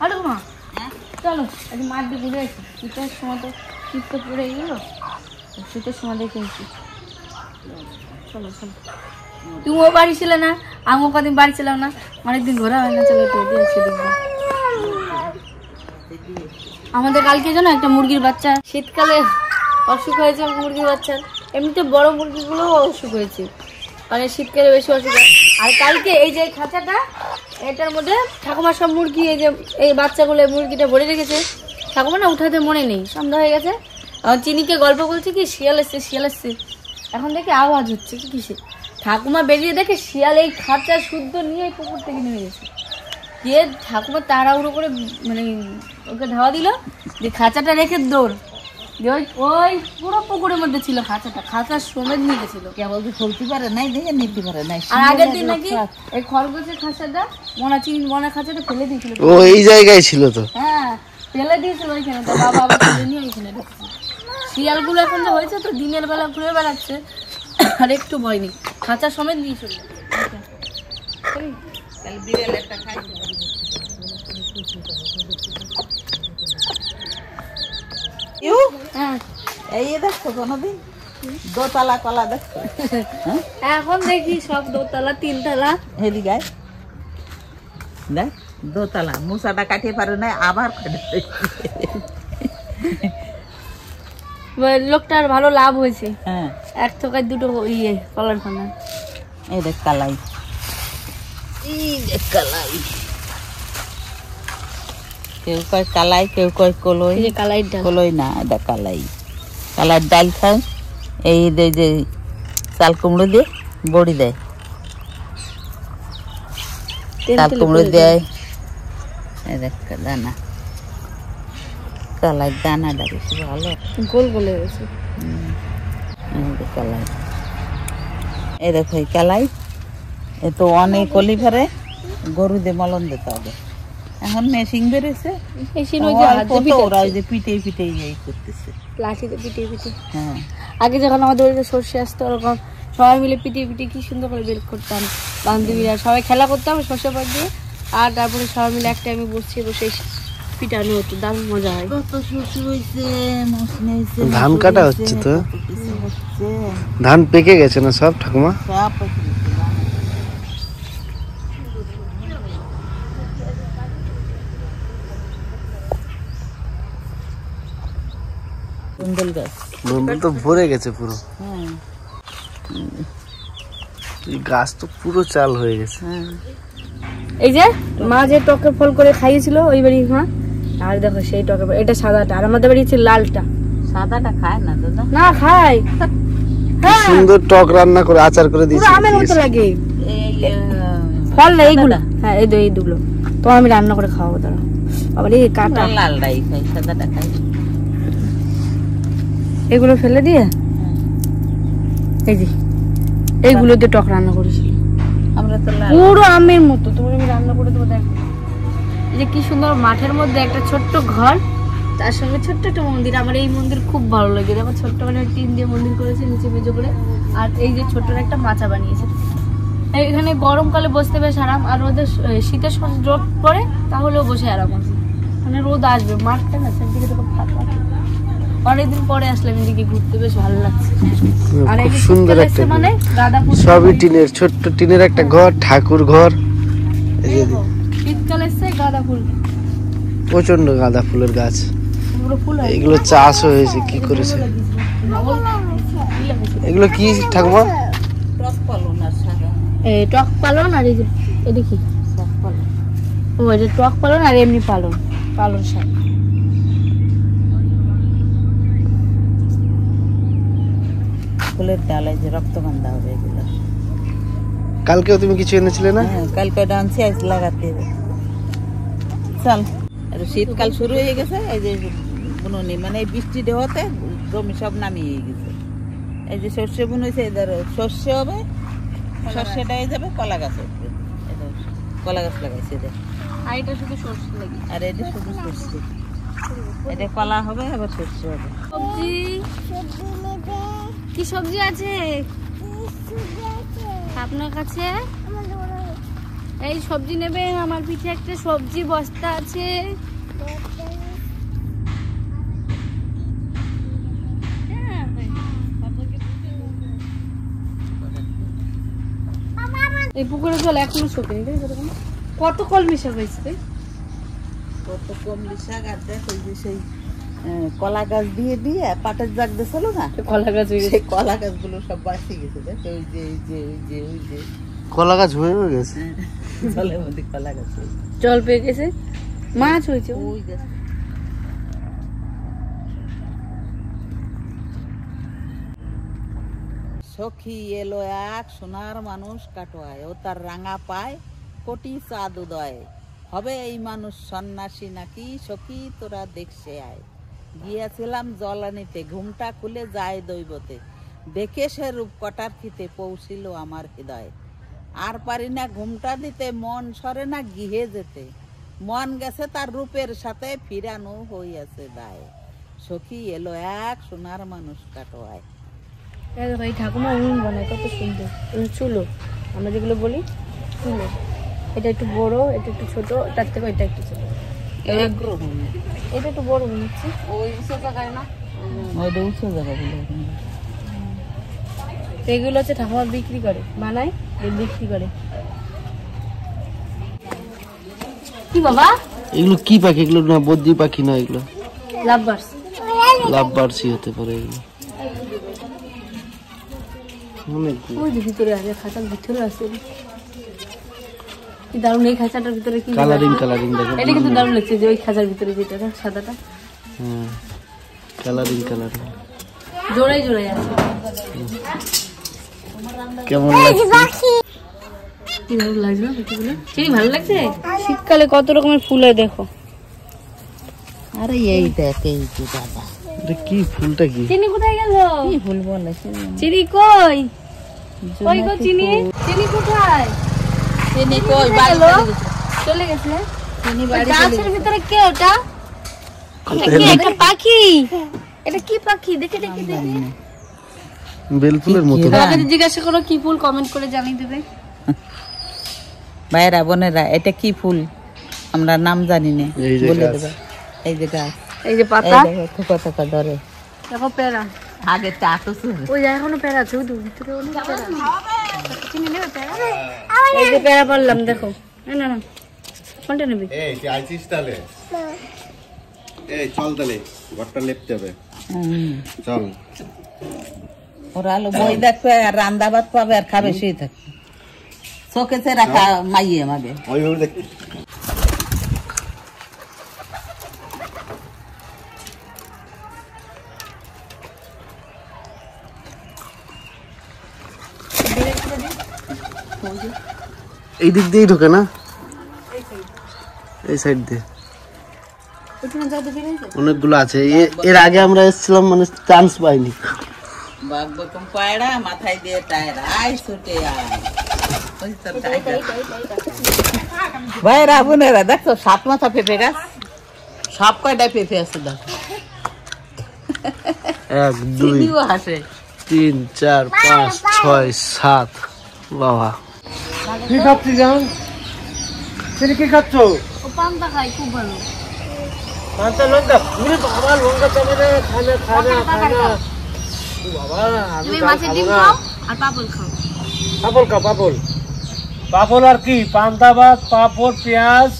আরে মা চলো আজ মাঠ দিয়ে ঘুরে আসি। শীতের সময় তো শীত তো পড়ে গেলো, শীতের সময় দেখে আসি। চলো চলো, তুমিও বাড়ি ছিলে না, আমিও কদিন বাড়ি ছিলাম না, অনেকদিন ঘোরা হয় না। চলো একটু দিয়ে আসি দেখবো। আমাদের কালকে জানো একটা মুরগির বাচ্চা শীতকালে অসুখ হয়েছে, মুরগির বাচ্চার। এমনিতে বড় মুরগিগুলোও অসুখ হয়েছে, মানে শীতকালে বেশি অসুখ হয়। আর কালকে এই যে খাঁচাটা, এটার মধ্যে ঠাকুমা সব মুরগি, এই যে এই বাচ্চাগুলো মুরগিটা ভরে রেখেছে। ঠাকুমা না উঠাতে মনে নেই, সন্ধ্যা হয়ে গেছে। চিনিকে গল্প বলছে কি শিয়াল এসছে শিয়াল এসছে, এখন দেখে আওয়াজ হচ্ছে কি কিসে। ঠাকুমা বেরিয়ে দেখে শিয়াল এই খাঁচা শুদ্ধ নিয়ে পুকুর থেকে নেমে গেছে। গিয়ে ঠাকুমা তাড়াহুড়ো করে মানে ওকে ধাওয়া দিল, যে খাঁচাটা রেখে দৌড় দিয়ে ওই পুরো পুকুরের মধ্যে ছিল খাঁচাটা, খাঁচার সমেত নিয়ে গেছিল। কেবল ফলতে পারে নাই, দেখে নিতে পারে নাই। আর আগের দিন নাকি এই খরগোশের খাঁচাটা মনা খাঁচাটা ফেলে দিয়েছিল। ও এই জায়গায় ছিল তো, হ্যাঁ ফেলে দিয়েছিল ওইখানে, তো বাবা আবার তুলে নিয়ে ওইখানে রেখেছে। শিয়ালগুলো এখন যে হয়েছে তো দিনের বেলা ঘুরে বেড়াচ্ছে, আর একটু ভয় নেই, খাঁচা সমেত দিয়েছিল। এই দেখছো কোনোদিন দোতলা কলা দেখছো? এখন দেখি সব দোতলা তিনতলা। হেদিকে দেখ দোতলা, মুসাটা কাটিয়ে পারে না, আবার লোকটার ভালো লাভ হয়েছে। হ্যাঁ এক থোকায় দুটো ইয়ে কলার খানা। এই দেখ কালাই, এই দেখ কালাই, কেউ কয় কালাই, কেউ কয় কলই। কালাইয়ের ডাল, কলই না, এটা কালাই। কালার ডাল খায়, এই যে চাল কুমড়ো দিয়ে বড়ি দেয়, চাল কুমড়ো দেয়। এই দেখ দানা, কালাই দানাটা বেশি ভালো, গোল গোল হয়ে গেছে। কালাই, এই দেখো এই কালাই, এ তো অনেক কলি ফেরে, গরু দিয়ে মলন দিতে হবে। এখন মেশিন বেড়েছে, ওরা ওই যে পিটে পিটে এই করতেছে, লাঠিতে পিটিয়ে পিটিয়ে। হ্যাঁ আগে যখন আমাদের ওই সর্ষে আসতো, ওরকম সবাই মিলে পিটিয়ে পিটিয়ে কি সুন্দর করে বের করতাম, বান্ধবীরা সবাই খেলা করতাম সর্ষে পাট দিয়ে। আর তারপরে সবাই মিলে একটা আমি বসে বসে পিটানো হতো, দারুণ মজা হয়। কত শস্য হয়েছে, মৌসুমী হয়েছে, ধান কাটা হচ্ছে তো, কিছু হচ্ছে, ধান পেকে গেছে না সব ঠাকুমা? সব পেকে গেছে। বন্দল গাছ বন্দল তো ভরে গেছে পুরো, হ্যাঁ এই গাছ তো পুরো চাল হয়ে গেছে। হ্যাঁ। এই যে মা যে টকের ফল করে খাইয়েছিল ওই বাড়ি, হ্যাঁ। আর দেখো সেই টকের ফল, এটা সাদাটা, আর আমাদের বাড়ি হচ্ছে লালটা। সাদাটা খায় না দাদা? না খাই, সুন্দর টক রান্না করে আচার করে দিয়েছে, আমের মতো লাগে। এই ফল না এইগুলা, হ্যাঁ এই দুগুলো তো আমি রান্না করে খাওয়াবো। তারা আবার এই কাটা লালটাই খাই, সাদাটা খাই। এগুলো ফেলে দিয়ে এই যে এইগুলো দিয়ে টক রান্না করেছিল। আমরা তো পুরো আমের মতো, তোমার আমি রান্না করে দেবো। দেখো এই যে কি সুন্দর, মাঠের মধ্যে একটা ছোট্ট ঘর, তার সঙ্গে ছোট্ট একটা মন্দির। আমার এই মন্দির খুব ভালো লাগে, দেখো ছোট্ট মানে টিন দিয়ে মন্দির করেছে, নিচে মেজো করে। আর এই যে ছোট্ট একটা মাচা বানিয়েছে, এখানে গরমকালে বসতে বেশ আরাম। আর ওদের শীতের সময় রোদ পড়ে তাহলেও বসে আরাম আছে, মানে রোদ আসবে, মাঠটা না সেদিকে তো ফাঁকা। অনেকদিন পরে আসলাম এদিকে ঘুরতে, বেশ ভালো লাগছে। আর এই যে সুন্দর একটা মানে গাঁদা ফুল, সবই টিনের, ছোট্ট টিনের একটা ঘর, ঠাকুর ঘর। শীতকাল এসছে, গাঁদা ফুল, প্রচন্ড গাঁদা ফুলের গাছ, পুরো ফুল হয়। এগুলো চাষ হয়েছে কি করেছে? এগুলো কি ঠাকুমা? টক পালন আর সাদা, এই টক পালন, আর এই যে এদিকে টক পালন। ও এটা টক পালন, আর এমনি পালন, পালন শাক। ফুলের ডালায় যে রক্তগন্ধা হবে এগুলো। কালকেও তুমি কিছু এনেছিলে না? হ্যাঁ কালকে ডান্সে আজ লাগাতে হবে। চল, শীতকাল শুরু হয়ে গেছে, এই যে বুননি মানে এই বৃষ্টি দেওয়াতে জমি সব নামিয়ে গেছে। এই যে সর্ষে বুন হয়েছে, এদের সর্ষে হবে, সর্ষেটা হয়ে যাবে, কলা গাছ উঠবে, কলা গাছ লাগাইছে এদের। আর এটা শুধু সরষে লাগে, আর এটা শুধু সর্ষে, এটা কলা হবে আবার সর্ষে হবে। সবজি কি সবজি আছে আপনার কাছে? এই সবজি নেবে? আমার পিঠে একটা সবজি বস্তা আছে। এই পুকুরে জল এখনো শুকিনি। কত কলমি শাক হয়েছে? কত কমলি শাক। আর দেখ ওই যে সেই কলা গাছ দিয়ে দিয়ে পাটের জাগ দিয়েছিল না, কলা গাছ সেই কলা গাছগুলো সব বাঁচে গেছে। দেখ ওই যে ওই যে ওই যে ওই যে কলা গাছ হয়ে গেছে, জলের মধ্যে কলা গাছ হয়েছে। জল পেয়ে গেছে, মাছ হয়েছে ওই গাছ। সখী এলো এক সোনার মানুষ কাটোয়ায়, ও তার রাঙা পায় কোটি চাঁদ উদয়। হবে এই মানুষ সন্ন্যাসী নাকি, সখী তোরা দেখছে আয়। গিয়েছিলাম জল আনিতে, ঘুমটা খুলে যায় দৈবতে। দেখে সে রূপ কটার খিতে পৌঁছিল আমার হৃদয়। আর পারি না ঘুমটা দিতে, মন সরে না গৃহে যেতে। মন গেছে তার রূপের সাথে, ফিরানো হইয়াছে দায়। সখী এলো এক সোনার মানুষ কাটোয়ায়। ভাই ঠাকুমা উনুন বানায় কত সুন্দর। চুলো আমরা যেগুলো বলি চুলো। এটা একটু বড়, এটা একটু ছোট, তার থেকে ওইটা একটু ছোট। এটা একটু বড় মনে হচ্ছে। ওই উঁচু জায়গায় না, ওইটা উঁচু জায়গা বলে। এগুলো হচ্ছে ঠাকুমা বিক্রি করে, বানায় বিক্রি করে। কি বাবা এগুলো কি পাখি? এগুলো না বদ্রি পাখি না, এগুলো লাভবার্ডস। লাভবার্ডসই হতে পারে এগুলো। ওই যে ভিতরে আছে, খাঁচার ভিতরে আছে। কি দারুণ! এই খাঁচাটার ভিতরে কি কালারিং কালারিং দেখো, এটা কিন্তু দারুণ লাগছে যে ওই খাঁচার ভিতরে যেটা সাদাটা। হ্যাঁ কালারিং কালারিং জোড়াই জোড়াই আছে। কেমন লাগছে? কি ভালো লাগছে না ফুলগুলো? চিনি ভালো লাগছে। শীতকালে কত রকমের ফুল হয় দেখো। আরে এই দেখ, এই যে দাদা, এটা কি ফুলটা? কি চিনি কোথায় গেল? কি ফুল বলে? চিনি কই? কই গো চিনি? চিনি কোথায়? চিনি কই? বাড়ি চলে গেছে। চিনি বাড়ি গাছের ভিতরে কে ওটা? একটা পাখি। এটা কি পাখি? দেখে দেখে দেখে। বেল ফুলের মতো। যদি জিজ্ঞাসা করো কি ফুল, কমেন্ট করে জানিয়ে দেবে। ভাইরা বোনেরা, এটা কি ফুল আমরা নাম জানি না, এই যে বলে গাছ। দেবে। এই যে গাছ, এই যে পাতা, থোকা থোকা ধরে। দেখো পেয়ারা। আগে চাটো ছিল। ওই যে এখনো পেয়ারা আছে, ওই ভিতরে অনেক পেয়ারা আছে। চিনি নেবে পেয়ারা? এই যে পেয়ারা পারলাম, দেখো। না না কোনটা নেবে? এই তুই আইছিস তাহলে? এই চল তাহলে, ঘরটা লেপতে হবে। চল। ওরা আলো বই দেখবে আর রান্দা ভাত পাবে আর খাবে, শুয়ে থাকবে। চোখেতে রাখা মাইয়ে আমাকে। ওইভাবে দেখ। এই দিক দিয়েই ঢোকে না, এই সাইড দিয়ে অনেকগুলো আছে। এর আগে আমরা এসেছিলাম, মানে চান্স পাইনি। বাঘ বকম পায়রা মাথায় দিয়ে টায়রা, আয় ছুটে আয়। ওই তো টায়রা। ভাইরা বোনেরা দেখো, 7 মাথা পেঁপে গাছ, সব কয়টা পেঁপে আছে দেখো। 1 2 চিনিও হাসে। 3 4 5 6 7। বাবা কি খাচ্ছি জান? তুমি কি খাচ্ছ? ও পান্তা খাই, খুব ভালো। পান্তা লঙ্কা? তুমি বাবা লঙ্কা চাবে না, খানা খানা খানা। বাবা আমি তুমি মাছের ডিম খাও আর পাপড় খাও। পাপড় খাও, পাপড়। পাপড় আর কি? পান্তা ভাত, পাপড়, পেঁয়াজ,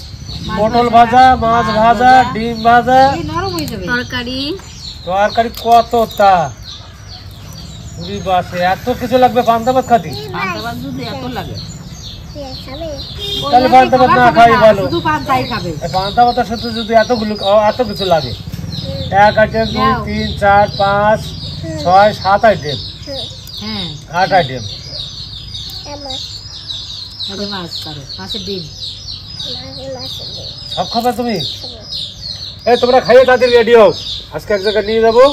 পটল ভাজা, মাছ ভাজা, ডিম ভাজা, তরকারি। তরকারি কতটা? পুরি বাসে এত কিছু লাগবে পান্তা ভাত খাতি? পান্তা ভাত যদি এত লাগে, তাহলে পান্তা ভাত না খাই ভালো। শুধু পান্তাই খাবে। পান্তা ভাতের সাথে যদি এত কিছু লাগে, 1 আইটেম 2 3 4 5 6 7 আইটেম, হ্যাঁ 8 আইটেম। মাছ করো, মাছের ডিম। সব খাবে তুমি? এই তোমরা খাইয়ে তাদের রেডি হও, আজকে এক জায়গায় নিয়ে যাবো।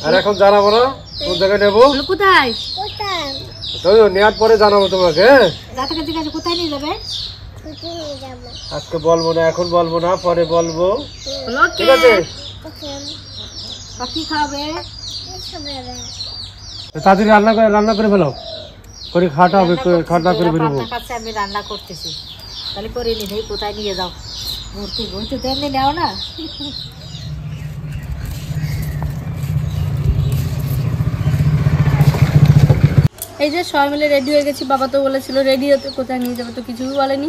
আর এখন জানাবো না কোন জায়গায় নেবো। কোথায়? তো নেওয়ার পরে জানাবো তোমাকে। কোথায় নিয়ে যাবে? আজকে বলবো না, এখন বলবো না, পরে বলবো, ঠিক আছে? কি খাবে? তাড়াতাড়ি রান্না করে ফেলো, করে খাওয়াটা হবে, খাওয়া করে বেরোবো। আমি রান্না করতেছি। তাহলে করে নি ভাই কোথায় নিয়ে যাও ঘুরতে ঘুরতে তো এমনি নেও না এই যে সবাই মিলে রেডি হয়ে গেছি বাবা তো বলেছিল রেডি হতে কোথায় নিয়ে যাবে তো কিছুই বলেনি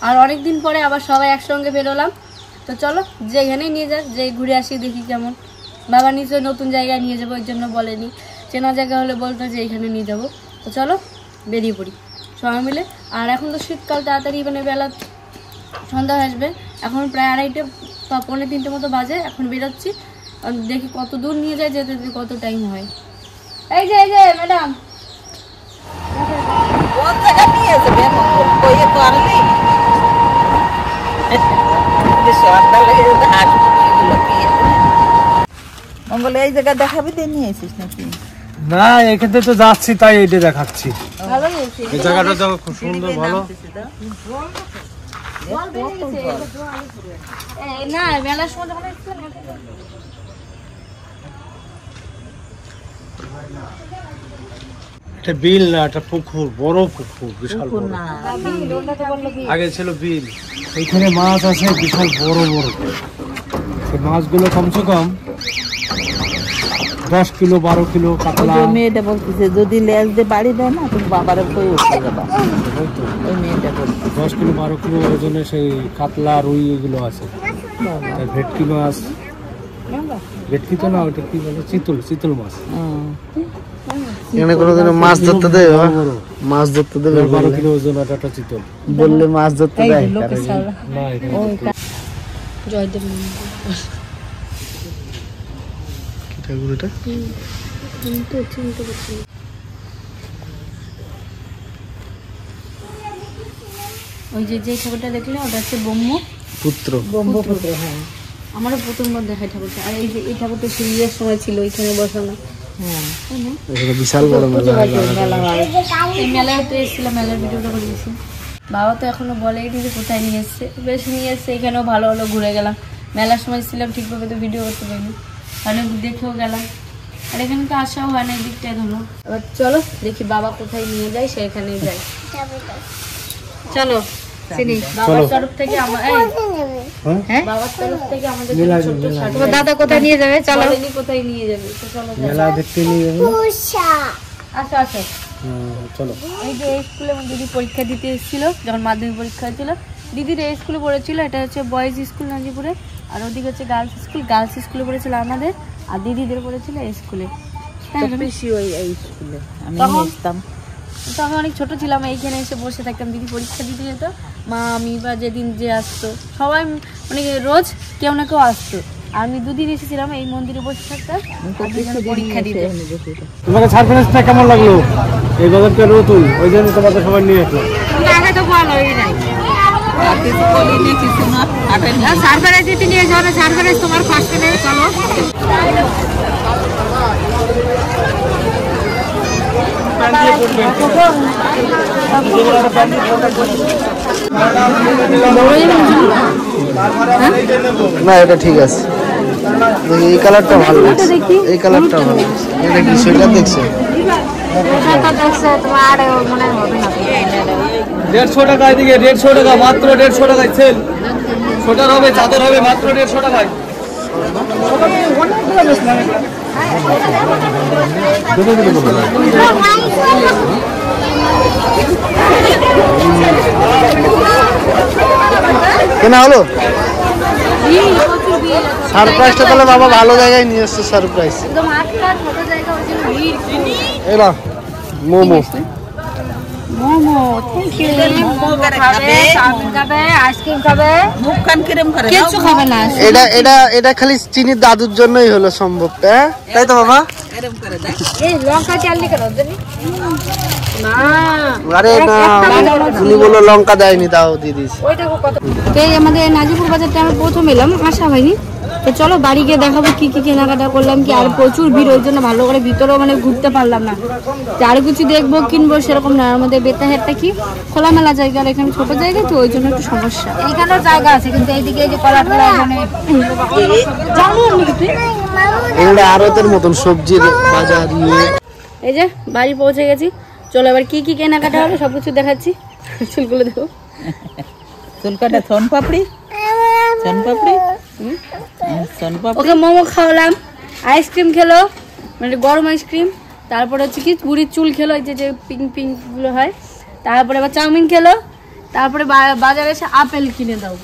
আর অনেক দিন পরে আবার সবাই একসঙ্গে বেরোলাম তো চলো যেখানেই নিয়ে যাক যে ঘুরে আসি দেখি কেমন বাবা নিশ্চয়ই নতুন জায়গায় নিয়ে যাবো ওই জন্য বলেনি চেনা জায়গা হলে বলতো যে এইখানে নিয়ে যাবো তো চলো বেরিয়ে পড়ি সবাই মিলে আর এখন তো শীতকাল তাড়াতাড়ি মানে বেলা সন্ধ্যা আসবে এখন প্রায় 2:30 বা 2:45 মতো বাজে এখন বেরোচ্ছি দেখি কত দূর নিয়ে যায় যেতে যেতে কত টাইম হয় এই যে ম্যাডাম কোন জায়গা নিয়ে যাবে কইয়ে তো আনলি মঙ্গল এই জায়গা দেখাবি দিয়ে নিয়ে এসিস নাকি না এখান থেকে তো যাচ্ছি তাই এইটা দেখাচ্ছি ভালো হয়েছে এই জায়গাটা তো খুব সুন্দর ভালো না মেলার সময় যখন এসেছিলাম এটা বিল না এটা পুকুর বড় পুকুর বিশাল বড় আগে ছিল বিল এইখানে মাছ আছে বিশাল বড় বড় সেই মাছগুলো কমসে কম 10 কিলো 12 কিলো কাতলা মেয়েটা বলতেছে যদি লেজ দিয়ে বাড়ি দেয় না তুমি বাবারে কই উঠে যাবা ওই মেয়েটা বলছে 10 কিলো 12 কিলো ওজনে সেই কাতলা রুই এগুলো আছে আর ভেটকি মাছ ভেটকি তো না ওটা কি বলে চিতল মাছ এখানে কোনোদিন মাছ ধরতে দেয় মাছ ধরতে দেবে 12 কিলো ওজন একটা চিতল বললে মাছ ধরতে দেয় না এখানে জয়দেব ঠাকুরটা ওই যে ঠাকুরটা দেখলে ওটা হচ্ছে পুত্র ব্রহ্মপুত্র হ্যাঁ আমারও প্রথমবার দেখায় ঠাকুরটা আর এই যে এই ঠাকুরটা সিরিয়ার সময় ছিল এখানে বসানো এখানে বিশাল বড় মেলা এই মেলায় তো এসেছিলাম মেলার ভিডিওটা করে দিয়েছি বাবা তো এখনো বলেনি যে কোথায় নিয়ে এসছে বেশ নিয়ে এসছে এখানেও ভালো ভালো ঘুরে গেলাম মেলার সময় ছিলাম ঠিকভাবে তো ভিডিও করতে পারিনি অনেক দেখেও গেলাম আর এখানে তো আসাও হয় না এই দিকটায় ধরো এবার চলো দেখি বাবা কোথায় নিয়ে যায় সেখানেই যাই চলো চিনি বাবার তরফ থেকে বাবার তরফ থেকে আমাদের ছোট্ট ছোট দাদা কোথায় নিয়ে যাবে চলো কোথায় নিয়ে যাবে তো চলো মেলা দেখতে নিয়ে যাবো আসো আসো চলো এই যে এই স্কুলে আমার দিদি পরীক্ষা দিতে এসেছিল যখন মাধ্যমিক পরীক্ষা ছিল দিদির এই স্কুলে পড়েছিল এটা হচ্ছে বয়েজ স্কুল নাজিপুরে আর ওদিকে হচ্ছে গার্লস স্কুলে পড়েছিল আমাদের আর দিদিদের পড়েছিল এই স্কুলে বেশি ওই স্কুলে আমি আসতাম তো আমি অনেক ছোট ছিলাম এইখানে এসে বসে থাকতাম দিদি পরীক্ষা দিতে যেত মা আমি বা যেদিন যে আসতো সবাই মানে রোজ কেউ না কেউ আসতো আর আমি দুদিন এসেছিলাম এই মন্দিরে বসে থাকতাম পরীক্ষা দিতে তোমাকে সার্ভিসটা কেমন লাগলো এই বাজারটা নতুন ওই জন্য তোমাদের সবাই নিয়ে আসলো আগে তো ভালোই নাই সার্ভারাইজ দিতে নিয়ে যাও না সার্ভারাইজ তোমার ফার্স্টে নেই চলো না এটা ঠিক আছে এই কালারটা ভালো লাগছে এই কালারটা ভালো লাগছে এটা কি সেটা দেখছো 150 টাকা এদিকে 150 টাকা মাত্র 150 টাকায় সেল ছোটার হবে চাদর হবে মাত্র 150 টাকায় কেনা হলো সারপ্রাইজটা তাহলে বাবা ভালো জায়গায় নিয়ে এসছে সারপ্রাইজ এলা মোমো এটা খালি চিনির দাদুর জন্যই হলো সম্ভব তাই তো বাবা আরে না উনি বললো লঙ্কা দেয়নি দাও দিদি আমাদের নাজিপুর বাজারটা আমরা প্রথম এলাম আসা হয়নি তো চলো বাড়ি গিয়ে দেখাবো কি কি কেনাকাটা করলাম কি আর প্রচুর ভিড় ওই জন্য ভালো করে ভিতরেও মানে ঘুরতে পারলাম না আরো কিছু দেখবো কিনবো সেরকম না আমাদের বেতাহেরটা কি খোলামেলা জায়গা আর এখানে ছোট জায়গা তো ওই জন্য একটু সমস্যা এইখানেও জায়গা আছে কিন্তু এইদিকে এই যে কলা টলা মানে এগুলো আড়তের মতন সবজির বাজার এই যে বাড়ি পৌঁছে গেছি চলো এবার কি কি কেনাকাটা হলো সবকিছু দেখাচ্ছি চুলগুলো দেখো চুলকাটা সোনপাপড়ি সোনপাপড়ি সোনপাপড়ি ওকে মোমো খাওয়ালাম, আইসক্রিম খেলো, মানে গরম আইসক্রিম, তারপরে হচ্ছে কি বুড়ির চুল খেলো, এই যে পিঙ্ক পিঙ্ক গুলো হয়, তারপরে আবার চাউমিন খেলো, তারপরে বাজারে এসে আপেল কিনে দাও,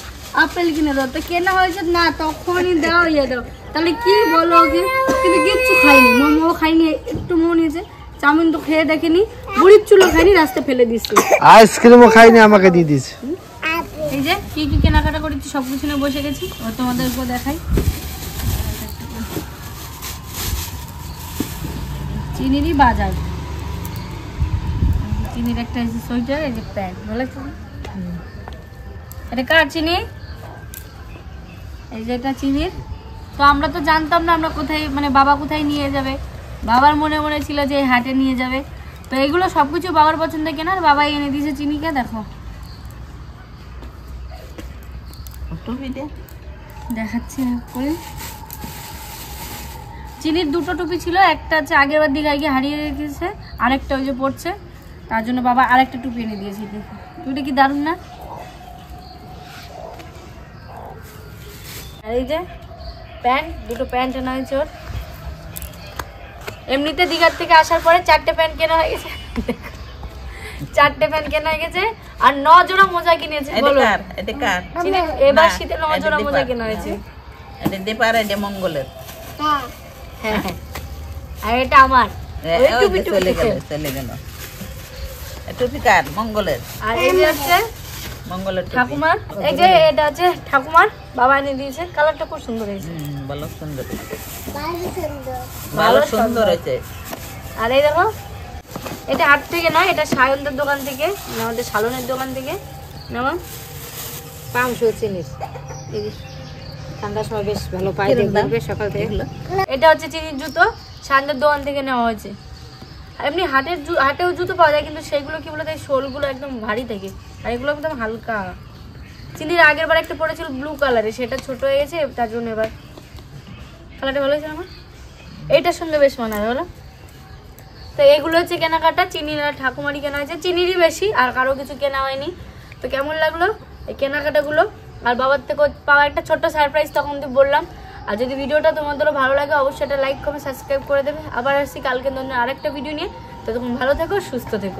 আপেল কিনে দাও। তো কেনা হয়েছে না তখনই দাও, ইয়ে দাও, তাহলে কি বলো ওকে? কিন্তু কিচ্ছু খাইনি, মোমো খাইনি, একটু মোমো নিয়েছে, চাউমিন তো খেয়ে দেখেনি, বুড়ির চুলও খাইনি, রাস্তা ফেলে দিচ্ছে। আইসক্রিমও খাইনি, আমাকে দিয়ে দিয়েছে। এই যে কি কি কেনাকাটা করেছি সবকিছু নিয়ে বসে গেছি, ও তোমাদেরকে দেখাই। চিনিরই বাজার, চিনির একটা সোয়েটার, এই যে প্যান্ট, ভালো লাগছে? এটা কার চিনি? এই যে এটা চিনির। তো আমরা তো জানতাম না আমরা কোথায়, মানে বাবা কোথায় নিয়ে যাবে, বাবার মনে মনে ছিল যে হাটে নিয়ে যাবে। তো এগুলো সবকিছু বাবার পছন্দ কেনা, বাবাই এনে দিয়েছে চিনিকে। দেখো দেখাচ্ছি করে। চিনির দুটো টুপি ছিল, একটা হচ্ছে আগের বার দিকে আগে হারিয়ে রেখেছে, আরেকটা ওই যে পড়ছে, তার জন্য বাবা আরেকটা টুপি এনে দিয়েছে। দেখো টুপিটা কি দারুণ না? আর এই যে প্যান্ট, দুটো প্যান্ট আনা হয়েছে ওর। এমনিতে দীঘার থেকে আসার পরে 4টে প্যান্ট কেনা হয়ে গেছে, 4টে প্যান্ট কেনা হয়ে গেছে, আর 9 জোড়া মোজা কিনেছে। বলো এবার শীতে 9 জোড়া মোজা কেনা হয়েছে। এটা দেপার, এটা মঙ্গলের। হ্যাঁ হ্যাঁ, আর এটা আমার। ওই টুপি চলে গেল টুপি কার? মঙ্গলের। আর এই যে হচ্ছে মঙ্গলের ঠাকুমার, এই যে এটা হচ্ছে ঠাকুমার, বাবা এনে দিয়েছে। কালারটা খুব সুন্দর হয়েছে, ভালো সুন্দর, ভালো সুন্দর হয়েছে। আর এই দেখো, এটা হাট থেকে নয়, এটা সায়নদের দোকান থেকে, আমাদের সালনের দোকান থেকে নেওয়া। 500 চিনির, এই যে ঠান্ডার সময় বেশ ভালো পাই, দেখবে সকাল থেকে। এটা হচ্ছে চিনির জুতো, সায়নদের দোকান থেকে নেওয়া হয়েছে। এমনি হাটেও জুতো পাওয়া যায়, কিন্তু সেগুলো কি বলতে, শোলগুলো একদম ভারী থাকে, আর এগুলো একদম হালকা। চিনির আগের বার একটা পড়েছিল ব্লু কালারে, সেটা ছোট হয়ে গেছে, তার জন্য এবার কালারটা ভালো হয়েছে আমার। এইটার সঙ্গে বেশ মানায়, বলো? তো এগুলো হচ্ছে কেনাকাটা, চিনির আর ঠাকুমারই কেনা হয়েছে, চিনিরই বেশি, আর কারো কিছু কেনা হয়নি। তো কেমন লাগলো এই কেনাকাটাগুলো, আর বাবার থেকে পাওয়া একটা ছোট্ট সারপ্রাইজ তখন তো বললাম। আর যদি ভিডিওটা তোমাদেরও ভালো লাগে অবশ্যই একটা লাইক কমেন্ট সাবস্ক্রাইব করে দেবে। আবার আসছি কালকে আরেকটা ভিডিও নিয়ে। ততক্ষণ ভালো থেকো, সুস্থ থেকো।